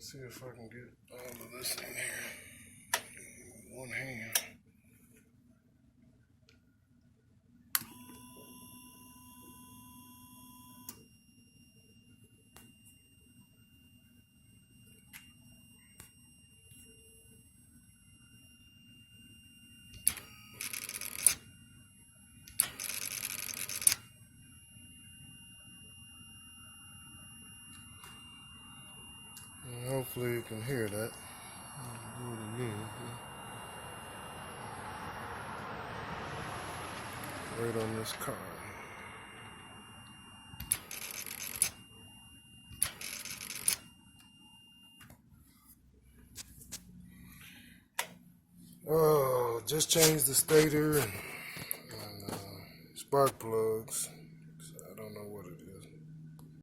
See if I can get all of this in here. One hand. And hopefully you can hear that. I'll do it again. Right on this car. Oh, just changed the stator and spark plugs.